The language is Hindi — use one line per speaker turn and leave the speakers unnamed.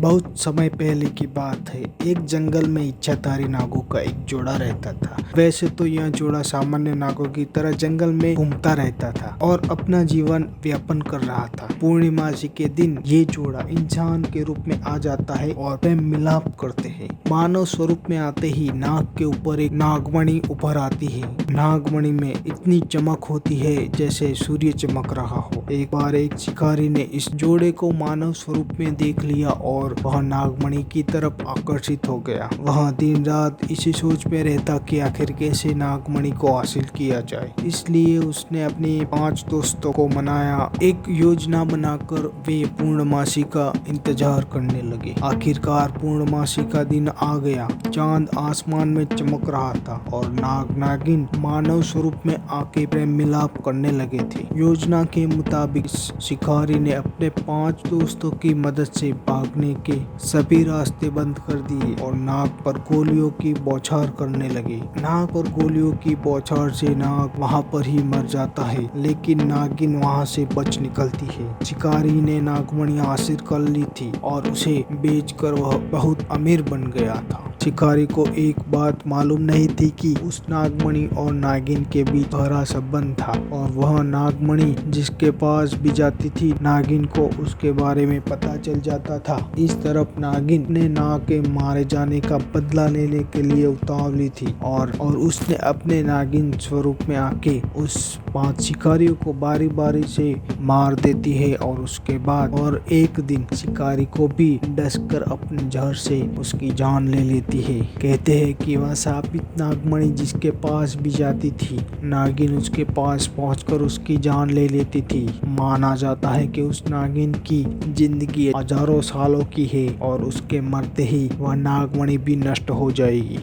बहुत समय पहले की बात है। एक जंगल में इच्छाधारी नागों का एक जोड़ा रहता था। वैसे तो यह जोड़ा सामान्य नागों की तरह जंगल में घूमता रहता था और अपना जीवन व्यापन कर रहा था। पूर्णिमासी के दिन ये जोड़ा इंसान के रूप में आ जाता है और प्रेम मिलाप करते हैं। मानव स्वरूप में आते ही नाग के ऊपर एक नागमणि उभर आती है। नागमणि में इतनी चमक होती है जैसे सूर्य चमक रहा हो। एक बार एक शिकारी ने इस जोड़े को मानव स्वरूप में देख लिया और वह नागमणि की तरफ आकर्षित हो गया। वह दिन रात इसी सोच में रहता कि आखिर कैसे नागमणि को हासिल किया जाए। इसलिए उसने अपने 5 दोस्तों को मनाया। एक योजना बनाकर वे पूर्णमासी का इंतजार करने लगे। आखिरकार पूर्णमासी का दिन आ गया। चांद आसमान में चमक रहा था और नाग नागिन मानव स्वरूप में आके प्रेम मिलाप करने लगे थे। योजना के मुताबिक शिकारी ने अपने 5 दोस्तों की मदद से भागने के सभी रास्ते बंद कर दिए और नाग पर गोलियों की बौछार करने लगे। नाग और गोलियों की बौछार से नाग वहां पर ही मर जाता है, लेकिन नागिन वहां से बच निकलती है। शिकारी ने नागमणि हासिल कर ली थी और उसे बेचकर वह बहुत अमीर बन गया था। शिकारी को एक बात मालूम नहीं थी कि उस नागमणि और नागिन के बीच गहरा संबंध था और वह नागमणि जिसके पास भी जाती थी, नागिन को उसके बारे में पता चल जाता था। इस तरफ नागिन ने नाग के मारे जाने का बदला लेने के लिए उतावली थी और उसने अपने नागिन स्वरूप में आके उस 5 शिकारियों को बारी बारी से मार देती है और उसके बाद और एक दिन शिकारी को भी डसकर अपने जहर से उसकी जान ले लेती है। कहते हैं कि वह शापित नागमणि जिसके पास भी जाती थी, नागिन उसके पास पहुंचकर उसकी जान ले लेती थी। माना जाता है कि उस नागिन की जिंदगी हजारों सालों की है और उसके मरते ही वह नागमणि भी नष्ट हो जाएगी।